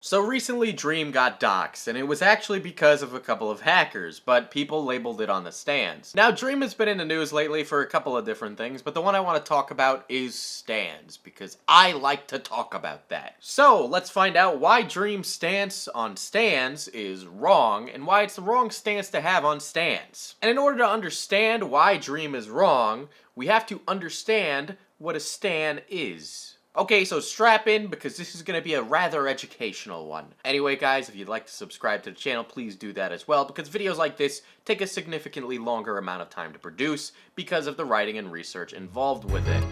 So recently Dream got doxxed, and it was actually because of a couple of hackers, but people labeled it on the stands. Now Dream has been in the news lately for a couple of different things, but the one I want to talk about is stands, because I like to talk about that. So let's find out why Dream's stance on stands is wrong, and why it's the wrong stance to have on stands. And in order to understand why Dream is wrong, we have to understand what a stan is. Okay, so strap in because this is going to be a rather educational one. Anyway, guys, if you'd like to subscribe to the channel, please do that as well, because videos like this take a significantly longer amount of time to produce because of the writing and research involved with it.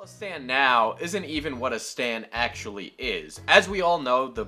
A stan now isn't even what a stan actually is. As we all know, the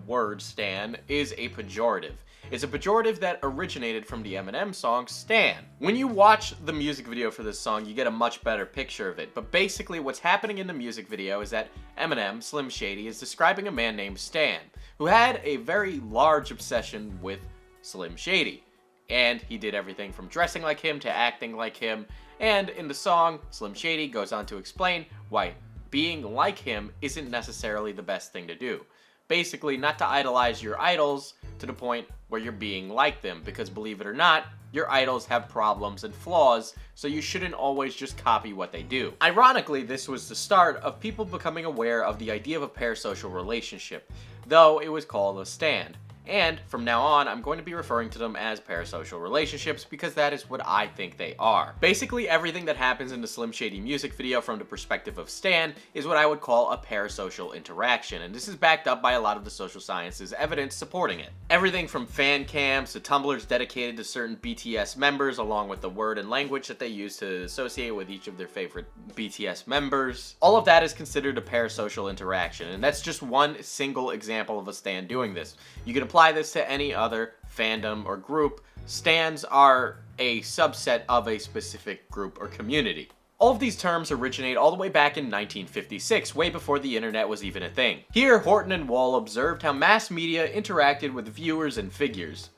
word stan, is a pejorative. It's a pejorative that originated from the Eminem song Stan. When you watch the music video for this song, you get a much better picture of it. But basically what's happening in the music video is that Eminem, Slim Shady, is describing a man named Stan, who had a very large obsession with Slim Shady. And he did everything from dressing like him to acting like him. And in the song, Slim Shady goes on to explain why being like him isn't necessarily the best thing to do. Basically, not to idolize your idols to the point where you're being like them, because believe it or not, your idols have problems and flaws, so you shouldn't always just copy what they do. Ironically, this was the start of people becoming aware of the idea of a parasocial relationship, though it was called a stan. And from now on, I'm going to be referring to them as parasocial relationships because that is what I think they are. Basically, everything that happens in the Slim Shady music video from the perspective of Stan is what I would call a parasocial interaction, and this is backed up by a lot of the social sciences evidence supporting it. Everything from fan cams to Tumblrs dedicated to certain BTS members, along with the word and language that they use to associate with each of their favorite BTS members. All of that is considered a parasocial interaction, and that's just one single example of a stan doing this. You can apply this to any other fandom or group. Stans are a subset of a specific group or community. All of these terms originate all the way back in 1956, way before the internet was even a thing. Here, Horton and Wall observed how mass media interacted with viewers and figures.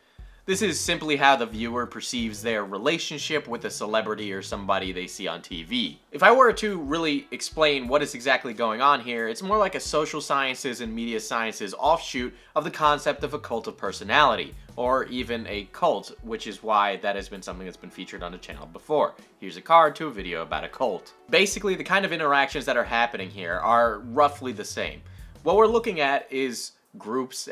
This is simply how the viewer perceives their relationship with a celebrity or somebody they see on TV. If I were to really explain what is exactly going on here, it's more like a social sciences and media sciences offshoot of the concept of a cult of personality, or even a cult, which is why that has been something that's been featured on the channel before. Here's a card to a video about a cult. Basically, the kind of interactions that are happening here are roughly the same. What we're looking at is groups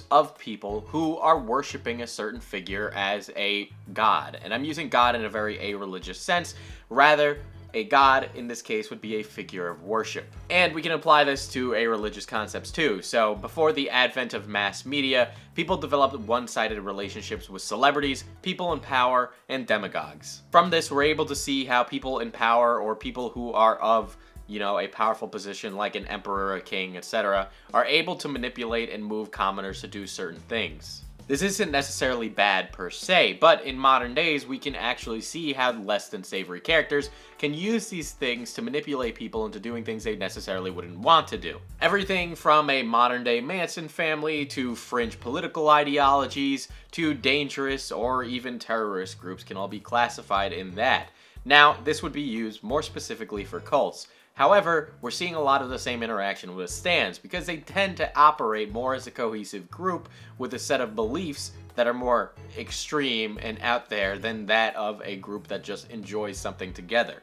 of people who are worshiping a certain figure as a god. And I'm using god in a very a-religious sense. Rather, a god in this case would be a figure of worship. And we can apply this to a-religious concepts too. So before the advent of mass media, people developed one-sided relationships with celebrities, people in power, and demagogues. From this, we're able to see how people in power, or people who are of a powerful position like an emperor, a king, etc., are able to manipulate and move commoners to do certain things. This isn't necessarily bad per se, but in modern days we can actually see how less than savory characters can use these things to manipulate people into doing things they necessarily wouldn't want to do. Everything from a modern day Manson family to fringe political ideologies to dangerous or even terrorist groups can all be classified in that. Now, this would be used more specifically for cults. However, we're seeing a lot of the same interaction with stans because they tend to operate more as a cohesive group with a set of beliefs that are more extreme and out there than that of a group that just enjoys something together.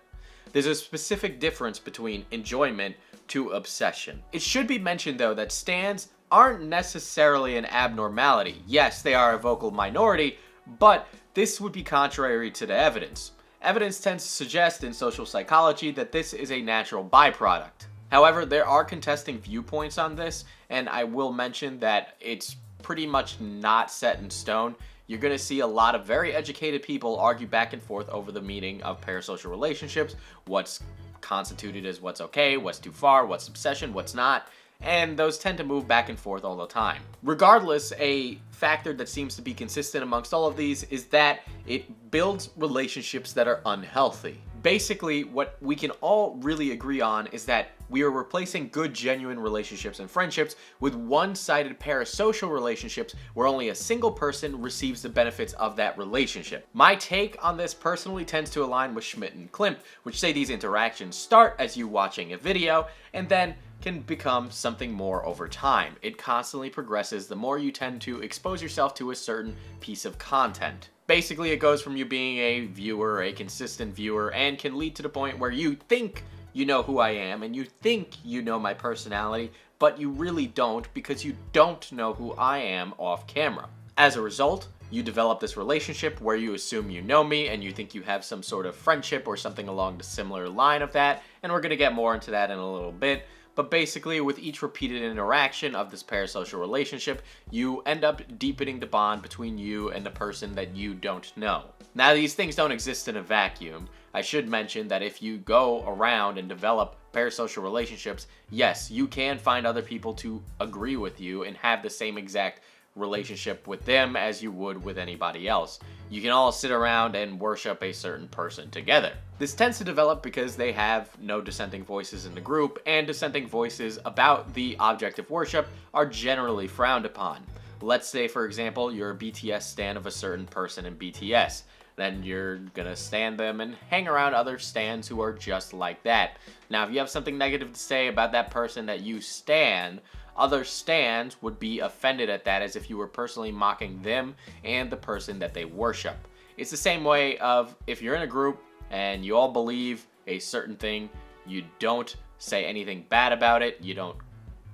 There's a specific difference between enjoyment to obsession. It should be mentioned though that stans aren't necessarily an abnormality. Yes, they are a vocal minority, but this would be contrary to the evidence. Evidence tends to suggest in social psychology that this is a natural byproduct. However, there are contesting viewpoints on this, and I will mention that it's pretty much not set in stone. You're going to see a lot of very educated people argue back and forth over the meaning of parasocial relationships, what's constituted as what's okay, what's too far, what's obsession, what's not, and those tend to move back and forth all the time. Regardless, a factor that seems to be consistent amongst all of these is that it builds relationships that are unhealthy. Basically, what we can all really agree on is that we are replacing good, genuine relationships and friendships with one-sided parasocial relationships where only a single person receives the benefits of that relationship. My take on this personally tends to align with Schmidt and Klimt, which say these interactions start as you watching a video and then can become something more over time. It constantly progresses the more you tend to expose yourself to a certain piece of content. Basically, it goes from you being a viewer, a consistent viewer, and can lead to the point where you think you know who I am and you think you know my personality, but you really don't because you don't know who I am off camera. As a result, you develop this relationship where you assume you know me and you think you have some sort of friendship or something along the similar line of that, and we're going to get more into that in a little bit. But basically, with each repeated interaction of this parasocial relationship, you end up deepening the bond between you and the person that you don't know. Now, these things don't exist in a vacuum. I should mention that if you go around and develop parasocial relationships, yes, you can find other people to agree with you and have the same exact relationship with them as you would with anybody else. You can all sit around and worship a certain person together. This tends to develop because they have no dissenting voices in the group, and dissenting voices about the object of worship are generally frowned upon. Let's say, for example, you're a BTS stan of a certain person in BTS. Then you're gonna stan them and hang around other stans who are just like that. Now, if you have something negative to say about that person that you stan, other stans would be offended at that as if you were personally mocking them and the person that they worship. It's the same way of if you're in a group and you all believe a certain thing, you don't say anything bad about it, you don't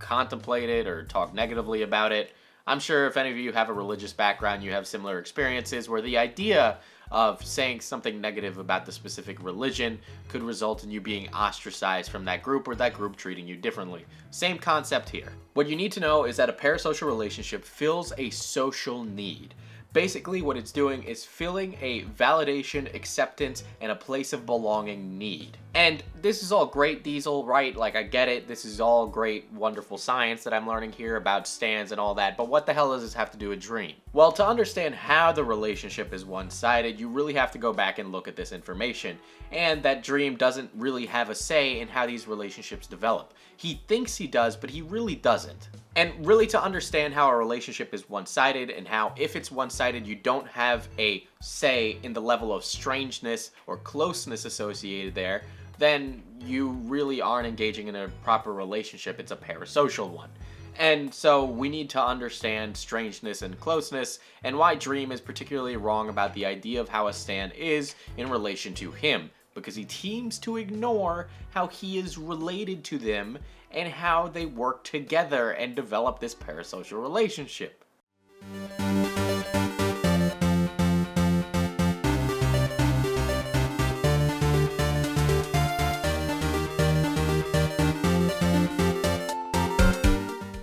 contemplate it or talk negatively about it. I'm sure if any of you have a religious background, you have similar experiences where the idea of saying something negative about the specific religion could result in you being ostracized from that group or that group treating you differently. Same concept here. What you need to know is that a parasocial relationship fills a social need. Basically, what it's doing is filling a validation, acceptance, and a place of belonging need. And this is all great, Diesel, right? Like, I get it. This is all great, wonderful science that I'm learning here about stans and all that, but what the hell does this have to do with Dream? Well, to understand how the relationship is one-sided, you really have to go back and look at this information, and that Dream doesn't really have a say in how these relationships develop. He thinks he does, but he really doesn't. And really, to understand how a relationship is one-sided and how if it's one-sided you don't have a say in the level of strangeness or closeness associated there, then you really aren't engaging in a proper relationship. It's a parasocial one. And so we need to understand strangeness and closeness and why Dream is particularly wrong about the idea of how a stan is in relation to him, because he seems to ignore how he is related to them and how they work together and develop this parasocial relationship.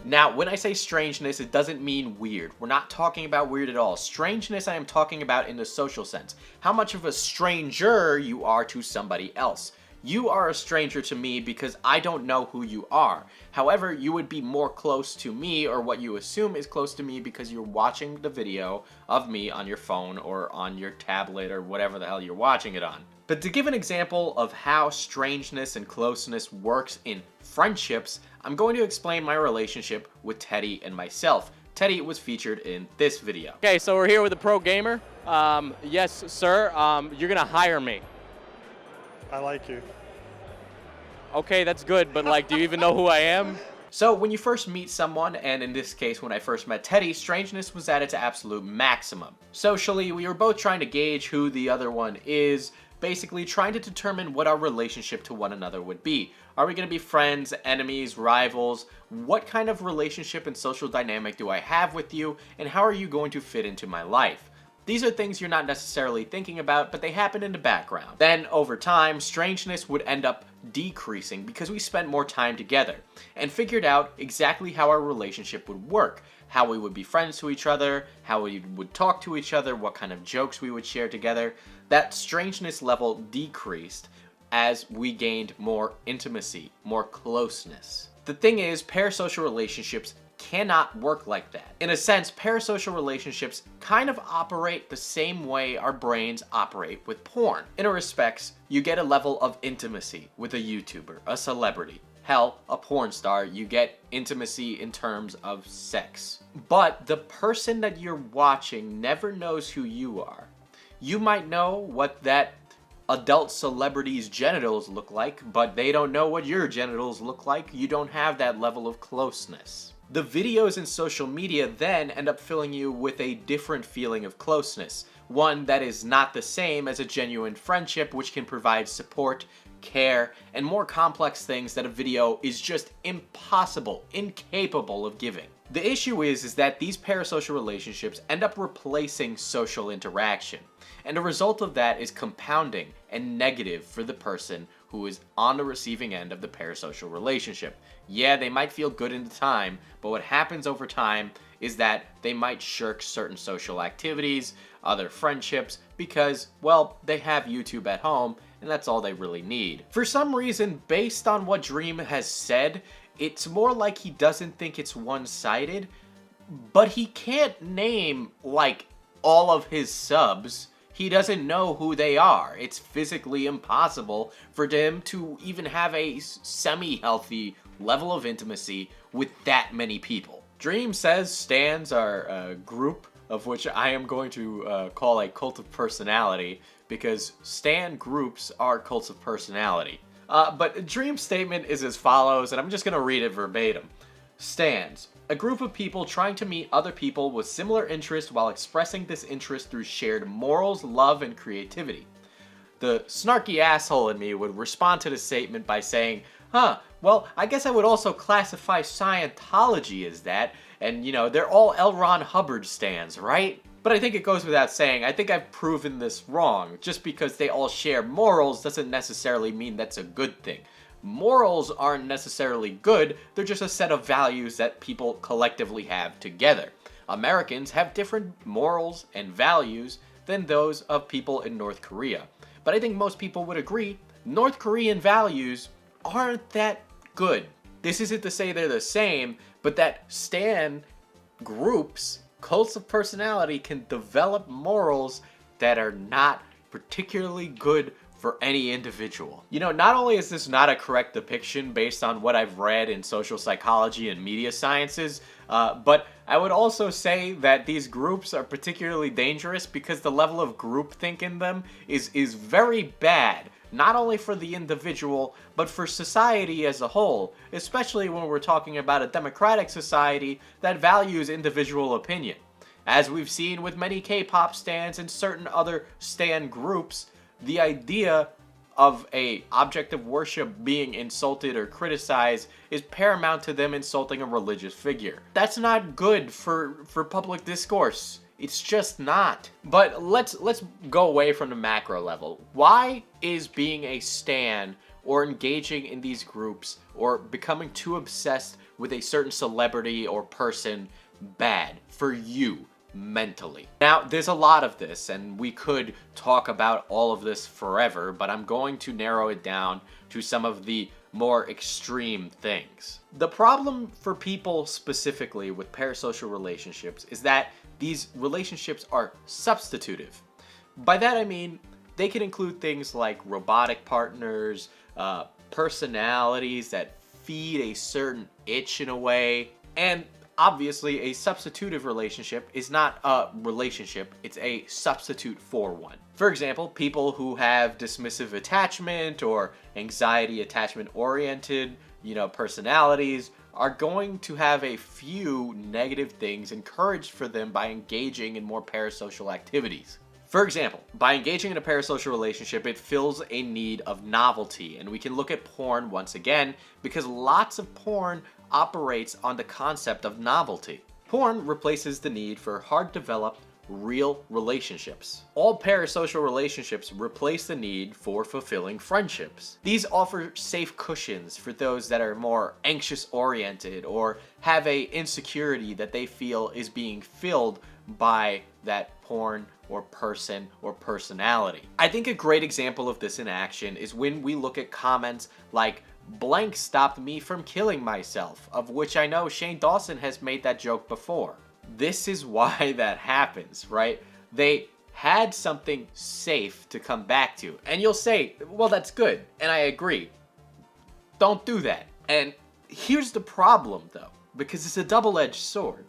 Now, when I say strangeness, it doesn't mean weird. We're not talking about weird at all. Strangeness I am talking about in the social sense. How much of a stranger you are to somebody else. You are a stranger to me because I don't know who you are. However, you would be more close to me, or what you assume is close to me, because you're watching the video of me on your phone or on your tablet or whatever the hell you're watching it on. But to give an example of how strangeness and closeness works in friendships, I'm going to explain my relationship with Teddy and myself. Teddy was featured in this video. Okay, so we're here with a pro gamer. Yes, sir, you're gonna hire me. I like you. Okay, that's good, but like, do you even know who I am? So when you first meet someone, and in this case when I first met Teddy, strangeness was at its absolute maximum. Socially, we were both trying to gauge who the other one is, basically trying to determine what our relationship to one another would be. Are we going to be friends, enemies, rivals? What kind of relationship and social dynamic do I have with you, and how are you going to fit into my life? These are things you're not necessarily thinking about, but they happen in the background. Then, over time, strangeness would end up decreasing because we spent more time together and figured out exactly how our relationship would work, how we would be friends to each other, how we would talk to each other, what kind of jokes we would share together. That strangeness level decreased as we gained more intimacy, more closeness. The thing is, parasocial relationships cannot work like that. In a sense, parasocial relationships kind of operate the same way our brains operate with porn. In a respects, you get a level of intimacy with a YouTuber, a celebrity. Hell, a porn star, you get intimacy in terms of sex. But the person that you're watching never knows who you are. You might know what that adult celebrity's genitals look like, but they don't know what your genitals look like. You don't have that level of closeness. The videos in social media then end up filling you with a different feeling of closeness, one that is not the same as a genuine friendship, which can provide support, care, and more complex things that a video is just impossible, incapable of giving. The issue is that these parasocial relationships end up replacing social interaction, and the result of that is compounding and negative for the person who is on the receiving end of the parasocial relationship. Yeah, they might feel good in the time, but what happens over time is that they might shirk certain social activities, other friendships, because, well, they have YouTube at home, and that's all they really need. For some reason, based on what Dream has said, it's more like he doesn't think it's one-sided, but he can't name, like, all of his subs. He doesn't know who they are. It's physically impossible for him to even have a semi-healthy level of intimacy with that many people. Dream says stans are a group of which I am going to call a cult of personality, because stan groups are cults of personality. But Dream's statement is as follows, and I'm just going to read it verbatim. Stans, a group of people trying to meet other people with similar interests while expressing this interest through shared morals, love, and creativity. The snarky asshole in me would respond to the statement by saying, well, I guess I would also classify Scientology as that, and you know, they're all L. Ron Hubbard stans, right? But I think it goes without saying, I think I've proven this wrong. Just because they all share morals doesn't necessarily mean that's a good thing. Morals aren't necessarily good, they're just a set of values that people collectively have together. Americans have different morals and values than those of people in North Korea. But I think most people would agree, North Korean values aren't that good. This isn't to say they're the same, but that stan groups, cults of personality, can develop morals that are not particularly good for any individual. You know, not only is this not a correct depiction based on what I've read in social psychology and media sciences, but I would also say that these groups are particularly dangerous because the level of groupthink in them is very bad. Not only for the individual, but for society as a whole, especially when we're talking about a democratic society that values individual opinion. As we've seen with many K-pop stans and certain other stan groups, the idea of a object of worship being insulted or criticized is paramount to them insulting a religious figure. That's not good for public discourse. It's just not. But let's go away from the macro level. Why is being a stan or engaging in these groups or becoming too obsessed with a certain celebrity or person bad for you mentally? Now, there's a lot of this, and we could talk about all of this forever, but I'm going to narrow it down to some of the more extreme things. The problem for people specifically with parasocial relationships is that these relationships are substitutive. By that I mean, they can include things like robotic partners, personalities that feed a certain itch in a way, and obviously a substitutive relationship is not a relationship, it's a substitute for one. For example, people who have dismissive attachment or anxiety attachment oriented, personalities are going to have a few negative things encouraged for them by engaging in more parasocial activities. For example, by engaging in a parasocial relationship, it fills a need of novelty, and we can look at porn once again because lots of porn operates on the concept of novelty. Porn replaces the need for hard-developed, real relationships. All parasocial relationships replace the need for fulfilling friendships. These offer safe cushions for those that are more anxious-oriented or have a insecurity that they feel is being filled by that porn or person or personality. I think a great example of this in action is when we look at comments like, "Blank stopped me from killing myself," of which I know Shane Dawson has made that joke before. This is why that happens, right? They had something safe to come back to. And you'll say, well, that's good. And I agree. Don't do that. And here's the problem, though, because it's a double-edged sword.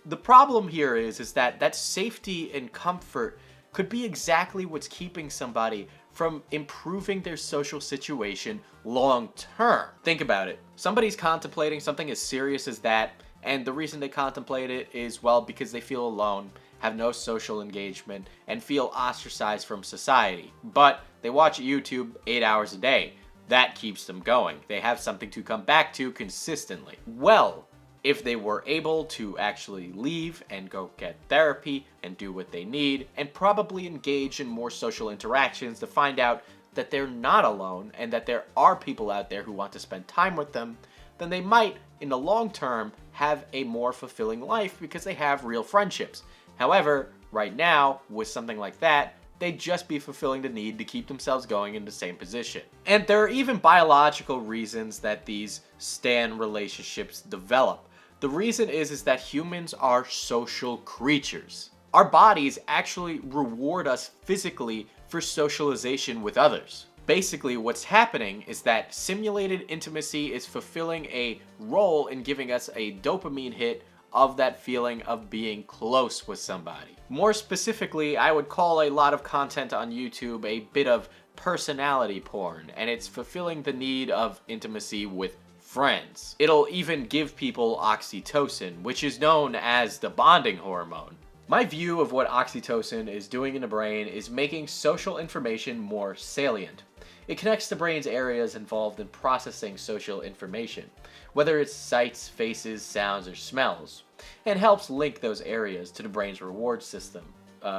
The problem here is that safety and comfort could be exactly what's keeping somebody from improving their social situation long term. Think about it. Somebody's contemplating something as serious as that, and the reason they contemplate it is, well, because they feel alone, have no social engagement, and feel ostracized from society. But they watch YouTube 8 hours a day. That keeps them going. They have something to come back to consistently. Well, if they were able to actually leave and go get therapy and do what they need, and probably engage in more social interactions to find out that they're not alone and that there are people out there who want to spend time with them, then they might, in the long term, have a more fulfilling life because they have real friendships. However, right now, with something like that, they'd just be fulfilling the need to keep themselves going in the same position. And there are even biological reasons that these stan relationships develop. The reason is that humans are social creatures. Our bodies actually reward us physically for socialization with others. Basically, what's happening is that simulated intimacy is fulfilling a role in giving us a dopamine hit of that feeling of being close with somebody. More specifically, I would call a lot of content on YouTube a bit of personality porn, and it's fulfilling the need of intimacy with friends. It'll even give people oxytocin, which is known as the bonding hormone. My view of what oxytocin is doing in the brain is making social information more salient. It connects the brain's areas involved in processing social information, whether it's sights, faces, sounds, or smells, and helps link those areas to the brain's reward system.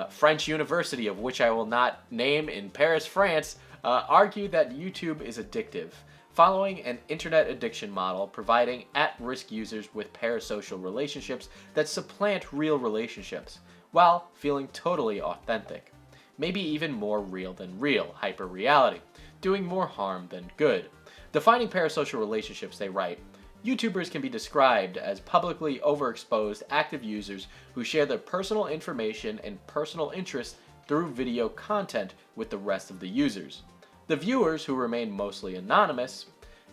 French University, of which I will not name, in Paris, France, argued that YouTube is addictive, following an internet addiction model providing at-risk users with parasocial relationships that supplant real relationships, while feeling totally authentic. Maybe even more real than real, hyper-reality, doing more harm than good. Defining parasocial relationships, they write, YouTubers can be described as publicly overexposed active users who share their personal information and personal interests through video content with the rest of the users. The viewers, who remain mostly anonymous,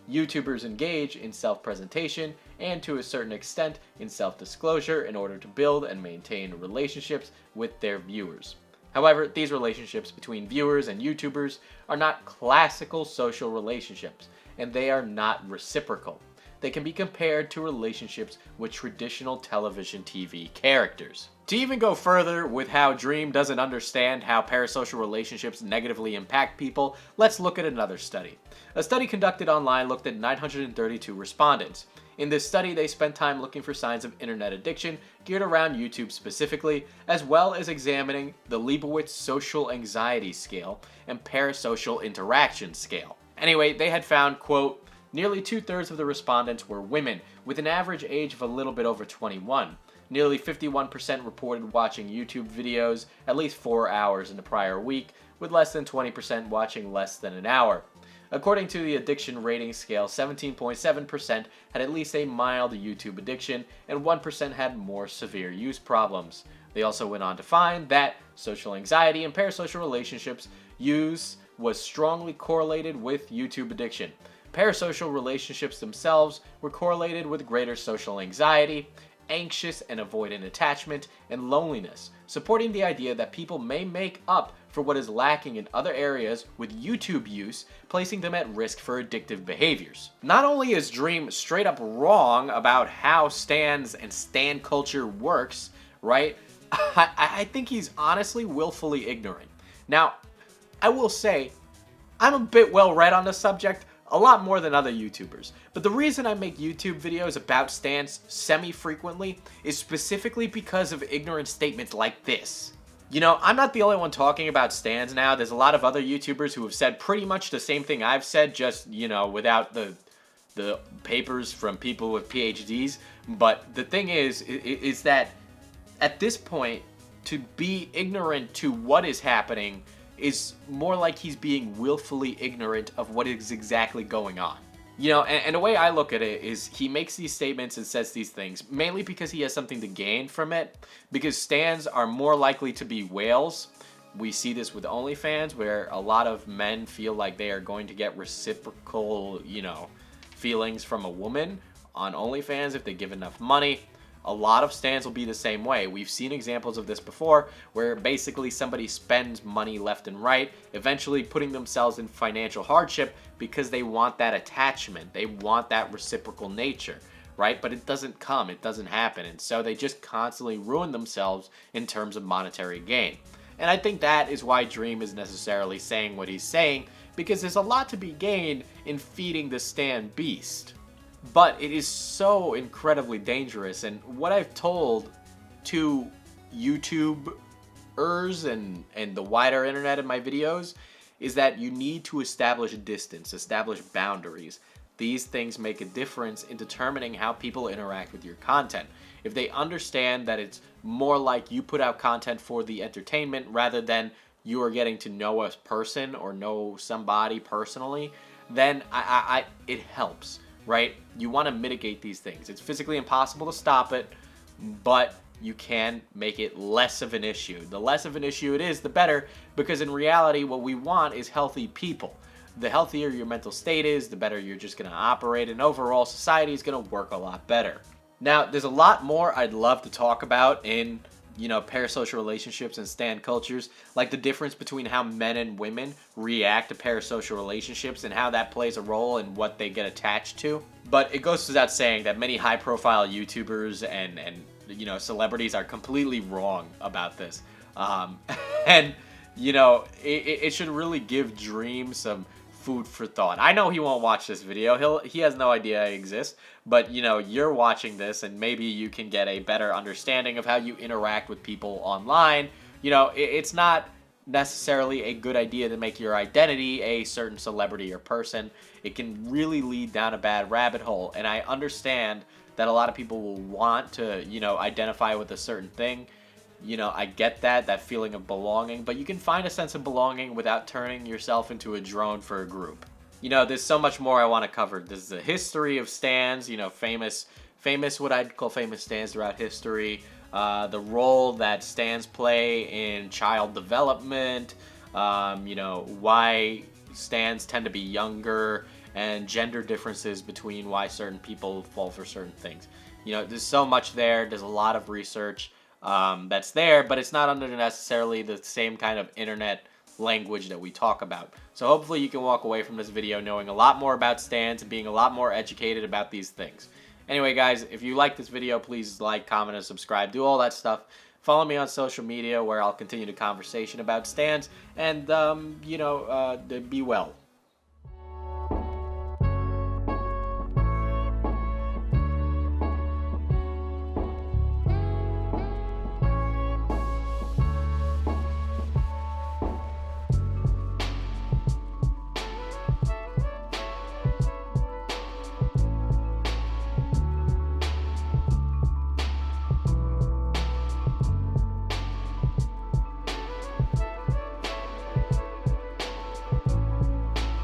YouTubers engage in self-presentation and, to a certain extent, in self-disclosure in order to build and maintain relationships with their viewers. However, these relationships between viewers and YouTubers are not classical social relationships, and they are not reciprocal. They can be compared to relationships with traditional television TV characters. To even go further with how Dream doesn't understand how parasocial relationships negatively impact people, let's look at another study. A study conducted online looked at 932 respondents. In this study, they spent time looking for signs of internet addiction geared around YouTube specifically, as well as examining the Leibowitz Social Anxiety Scale and Parasocial Interaction Scale. Anyway, they had found, quote, nearly 2/3 of the respondents were women, with an average age of a little bit over 21. Nearly 51% reported watching YouTube videos at least 4 hours in the prior week, with less than 20% watching less than an hour. According to the addiction rating scale, 17.7% had at least a mild YouTube addiction, and 1% had more severe use problems. They also went on to find that social anxiety and parasocial relationships use was strongly correlated with YouTube addiction. Parasocial relationships themselves were correlated with greater social anxiety, anxious and avoidant attachment, and loneliness, supporting the idea that people may make up for what is lacking in other areas with YouTube use, placing them at risk for addictive behaviors. Not only is Dream straight up wrong about how stans and stan culture works, right? I think he's honestly willfully ignorant. Now, I will say, I'm a bit well read on the subject, a lot more than other YouTubers. But the reason I make YouTube videos about stans semi-frequently is specifically because of ignorant statements like this. You know, I'm not the only one talking about stans now. There's a lot of other YouTubers who have said pretty much the same thing I've said, just, you know, without the papers from people with PhDs. But the thing is that at this point, to be ignorant to what is happening is more like he's being willfully ignorant of what is exactly going on. You know, and the way I look at it is he makes these statements and says these things mainly because he has something to gain from it, because stans are more likely to be whales. We see this with OnlyFans, where a lot of men feel like they are going to get reciprocal, you know, feelings from a woman on OnlyFans if they give enough money. A lot of stans will be the same way. We've seen examples of this before, where basically somebody spends money left and right, eventually putting themselves in financial hardship because they want that attachment. They want that reciprocal nature, right? But it doesn't come, it doesn't happen. And so they just constantly ruin themselves in terms of monetary gain. And I think that is why Dream is necessarily saying what he's saying, because there's a lot to be gained in feeding the stan beast. But it is so incredibly dangerous, and what I've told to YouTubers and the wider internet in my videos is that you need to establish distance, establish boundaries. These things make a difference in determining how people interact with your content. If they understand that it's more like you put out content for the entertainment rather than you are getting to know a person or know somebody personally, then it helps. Right? You want to mitigate these things. It's physically impossible to stop it, but you can make it less of an issue. The less of an issue it is, the better, because in reality, what we want is healthy people. The healthier your mental state is, the better you're just going to operate, and overall society is going to work a lot better. Now, there's a lot more I'd love to talk about in, you know, parasocial relationships and stan cultures, like the difference between how men and women react to parasocial relationships and how that plays a role in what they get attached to. But it goes without saying that many high-profile YouTubers and you know, celebrities are completely wrong about this. And, you know, it should really give Dream some food for thought. I know he won't watch this video. He has no idea I exist. But, you know, you're watching this and maybe you can get a better understanding of how you interact with people online. You know, it's not necessarily a good idea to make your identity a certain celebrity or person. It can really lead down a bad rabbit hole. And I understand that a lot of people will want to, you know, identify with a certain thing. You know, I get that feeling of belonging, but you can find a sense of belonging without turning yourself into a drone for a group. You know, there's so much more I want to cover. There's the history of stans, you know, famous, what I'd call famous stans throughout history, the role that stans play in child development, you know, why stans tend to be younger, and gender differences between why certain people fall for certain things. You know, there's so much there. There's a lot of research that's there, but it's not under necessarily the same kind of internet language that we talk about. So hopefully you can walk away from this video knowing a lot more about stans and being a lot more educated about these things. Anyway, guys, if you like this video, please like, comment, and subscribe. Do all that stuff. Follow me on social media where I'll continue the conversation about stans. And, you know, be well.